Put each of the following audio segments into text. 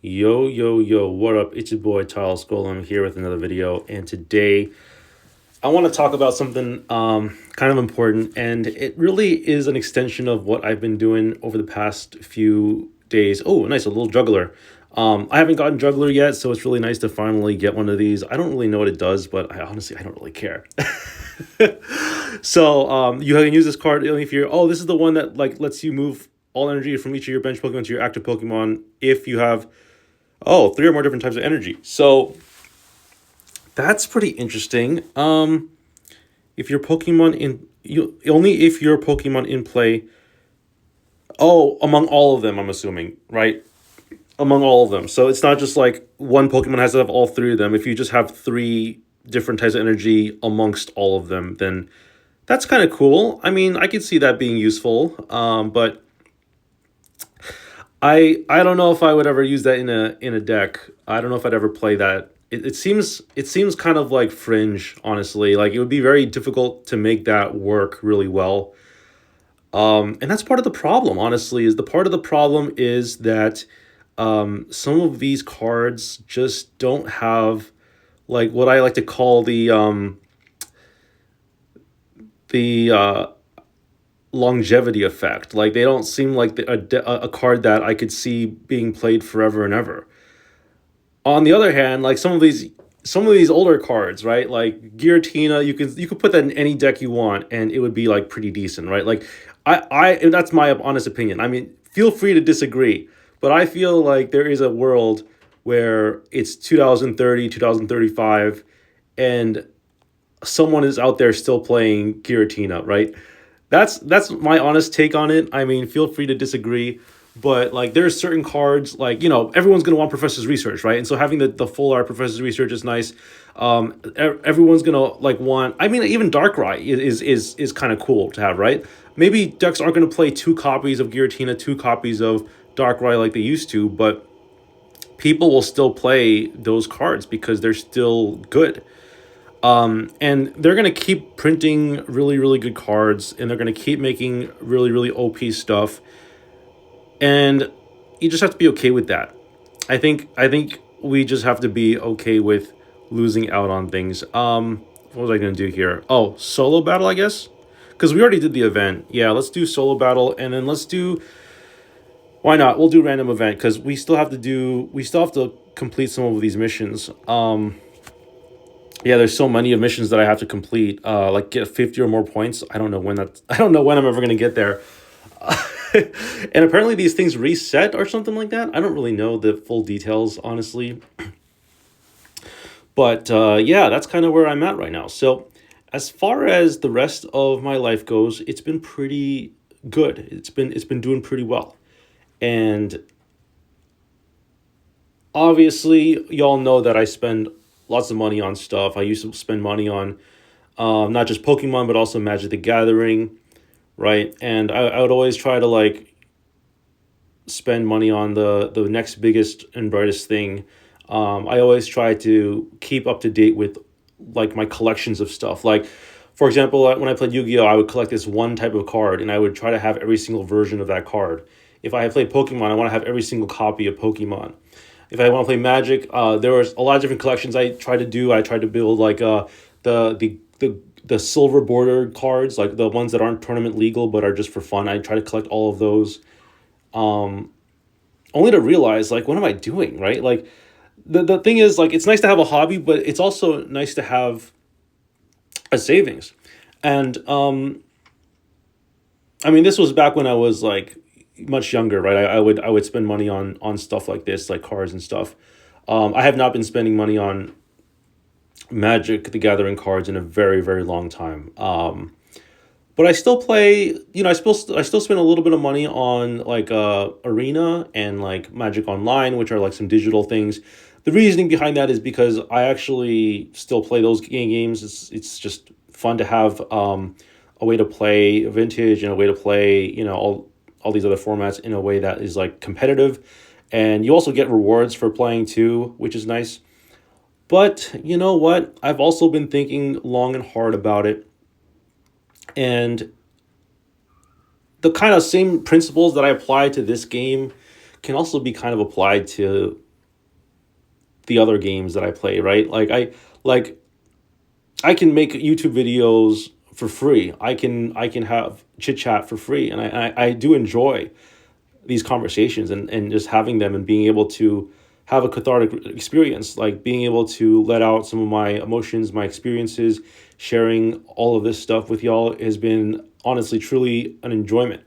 Yo, yo, yo, what up? It's your boy Charles Golem here with another video. And today I want to talk about something kind of important. And it really is an extension of what I've been doing over the past few days. Oh, nice, a little juggler. I haven't gotten juggler yet, so it's really nice to finally get one of these. I don't really know what it does, but I don't really care. So you can use this card if you're, oh, this is the one that like lets you move all energy from each of your bench Pokemon to your active Pokemon if you have three or more different types of energy. So that's pretty interesting. If your Pokemon in you only if your Pokemon in play. Oh, among all of them, I'm assuming, right? Among all of them. So it's not just like one Pokemon has to have all three of them. If you just have three different types of energy amongst all of them, then that's kind of cool. I mean, I could see that being useful. But I don't know if I would ever use that in a deck. I don't know if I'd ever play that. It seems kind of like fringe, honestly. Like it would be very difficult to make that work really well. And that's part of the problem, honestly, is the part of the problem is that some of these cards just don't have like what I like to call the longevity effect. Like they don't seem like a card that I could see being played forever and ever. On the other hand, like some of these older cards, right? Like Giratina, you could put that in any deck you want, and it would be like pretty decent, right? Like and that's my honest opinion. I mean, feel free to disagree, but I feel like there is a world where it's 2030, 2035, and someone is out there still playing Giratina, right? That's my honest take on it. I mean, feel free to disagree, but like there's certain cards like everyone's gonna want Professor's Research, right? And so having the full art Professor's Research is nice. Everyone's gonna like want. I mean, even Darkrai is kind of cool to have, right? Maybe decks aren't gonna play two copies of Giratina, two copies of Darkrai like they used to, but people will still play those cards because they're still good. And they're gonna keep printing really, really good cards, and they're gonna keep making really, really OP stuff, and you just have to be okay with that. I think we just have to be okay with losing out on things. What was I gonna do here? Oh, solo battle, I guess, because we already did the event. Yeah, let's do solo battle, and then let's do. Why not? We'll do random event because we still have to complete some of these missions. Yeah, there's so many of missions that I have to complete. Like get 50 or more points. I don't know when that. I don't know when I'm ever gonna get there. And apparently these things reset or something like that. I don't really know the full details, honestly. But yeah, that's kind of where I'm at right now. So as far as the rest of my life goes, it's been pretty good. It's been doing pretty well. And obviously, y'all know that I spend lots of money on stuff. I used to spend money on not just Pokemon, but also Magic the Gathering, right? And I would always try to like spend money on the next biggest and brightest thing. I always try to keep up to date with like my collections of stuff. Like, for example, when I played Yu-Gi-Oh, I would collect this one type of card, and I would try to have every single version of that card. If I had played Pokemon, I want to have every single copy of Pokemon. If I want to play Magic, there was a lot of different collections I tried to do. I tried to build like the silver border cards, like the ones that aren't tournament legal but are just for fun. I try to collect all of those. Um, Only to realize like what am I doing, right? Like the thing is like it's nice to have a hobby, but it's also nice to have a savings. And I mean this was back when I was like much younger, right? I would spend money on stuff like this, like cars and stuff. I have not been spending money on Magic the Gathering cards in a very, very long time. But I still play. I still spend a little bit of money on like Arena and like Magic Online, which are like some digital things. The reasoning behind that is because I actually still play those games. It's just fun to have a way to play Vintage and a way to play all these other formats in a way that is like competitive, and you also get rewards for playing too, which is nice. But you know what? I've also been thinking long and hard about it, and the kind of same principles that I apply to this game can also be kind of applied to the other games that I play, right? Like I can make YouTube videos for free. I can have chit chat for free, and I do enjoy these conversations and just having them and being able to have a cathartic experience, like being able to let out some of my emotions, my experiences, sharing all of this stuff with y'all has been honestly truly an enjoyment.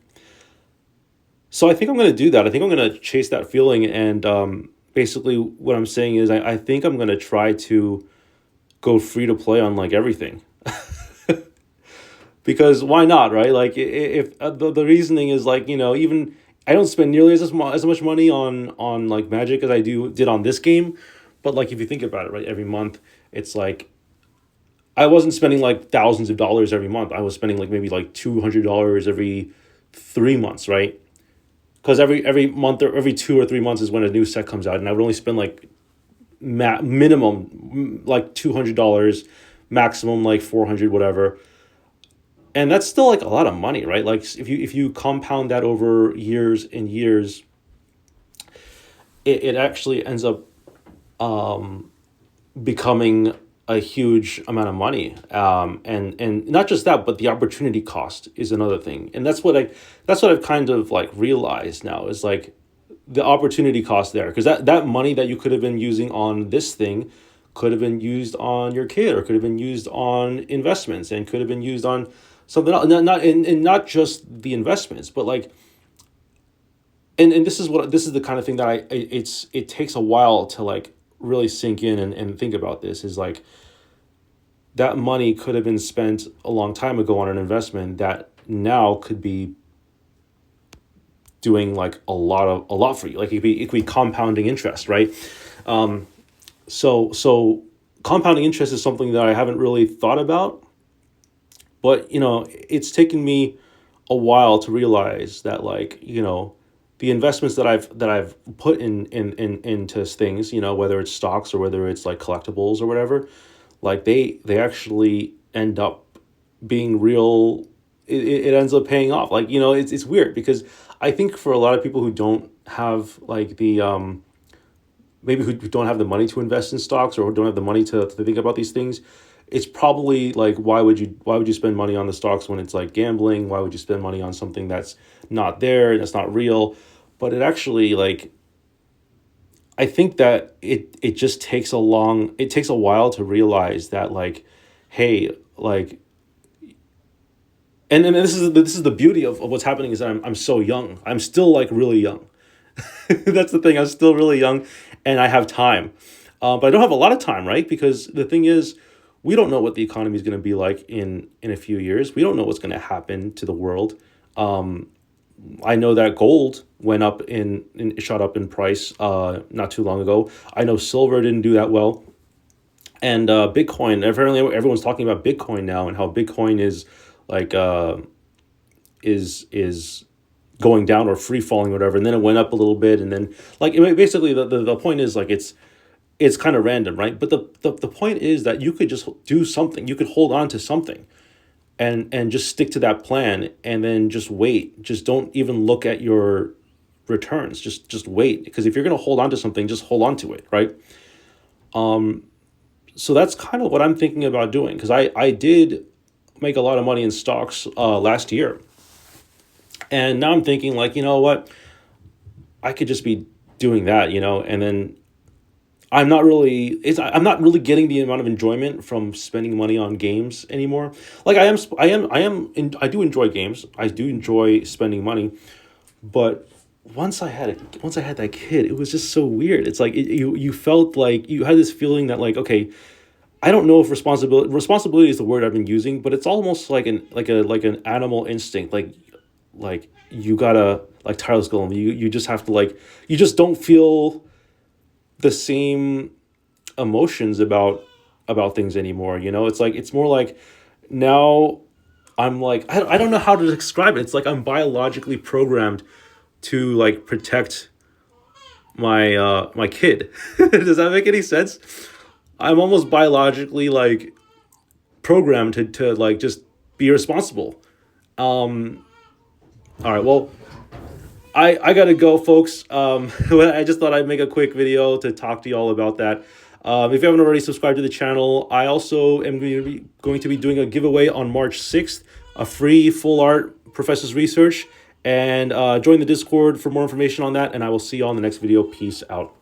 So I think I'm going to do that. I think I'm going to chase that feeling. And basically, what I'm saying is, I think I'm going to try to go free to play on like everything. Because why not, right? Like, if the reasoning is like, even I don't spend nearly as much money on like Magic as I did on this game. But like, if you think about it, right, every month, it's like I wasn't spending like thousands of dollars every month. I was spending like maybe like $200 every 3 months, right? Because every month or every 2 or 3 months is when a new set comes out, and I would only spend like minimum like $200, maximum like 400, whatever. And that's still like a lot of money, right? Like, if you compound that over years and years, it actually ends up becoming a huge amount of money. And not just that, but the opportunity cost is another thing. And that's what I've kind of like realized now, is like the opportunity cost there, because that money that you could have been using on this thing could have been used on your kid, or could have been used on investments, and could have been used on something else. And not just the investments, but like, and this is the kind of thing that it takes a while to like really sink in and think about. This is like, that money could have been spent a long time ago on an investment that now could be doing like a lot for you. Like, it could be compounding interest, right? So compounding interest is something that I haven't really thought about, but it's taken me a while to realize that, like, the investments that I've put into things, whether it's stocks or whether it's like collectibles or whatever, like they actually end up being real. It ends up paying off. Like, it's weird, because I think for a lot of people who don't have like the maybe who don't have the money to invest in stocks, or don't have the money to think about these things, it's probably like, why would you spend money on the stocks when it's like gambling? Why would you spend money on something that's not there, that's not real? But it actually, like, I think that it just takes a while to realize that, like, hey, like, and this is the beauty of what's happening, is that I'm so young. I'm still like really young. That's the thing. I'm still really young, and I have time, but I don't have a lot of time, right? Because the thing is, we don't know what the economy is going to be like in a few years. We don't know what's going to happen to the world. I know that gold went up shot up in price not too long ago. I know silver didn't do that well, and Bitcoin. Apparently, everyone's talking about Bitcoin now, and how Bitcoin is like is going down or free falling, or whatever. And then it went up a little bit, and then, like, basically the point is, like, it's kind of random, right? But the point is that you could just do something. You could hold on to something, and just stick to that plan, and then just wait. Just don't even look at your returns. Just wait, because if you're going to hold on to something, just hold on to it, right? So that's kind of what I'm thinking about doing, because I did make a lot of money in stocks last year, and now I'm thinking, like, you know what, I could just be doing that, and then I'm not really getting the amount of enjoyment from spending money on games anymore. Like, I do enjoy games. I do enjoy spending money, but once I had that kid, it was just so weird. It's like, you felt like you had this feeling that, like, okay, I don't know if responsibility is the word I've been using, but it's almost like an animal instinct. Like, you gotta, like Tyler's Golem, you just have to, like, you just don't feel the same emotions about things anymore. It's like, it's more like, now I'm like, I don't know how to describe it. It's like I'm biologically programmed to, like, protect my kid. Does that make any sense? I'm almost biologically, like, programmed to like just be responsible. All right, well, I gotta go, folks. I just thought I'd make a quick video to talk to y'all about that. If you haven't already subscribed to the channel, I also am going to be doing a giveaway on March 6th, a free full art Professor's Research. And join the Discord for more information on that. And I will see you all in the next video. Peace out.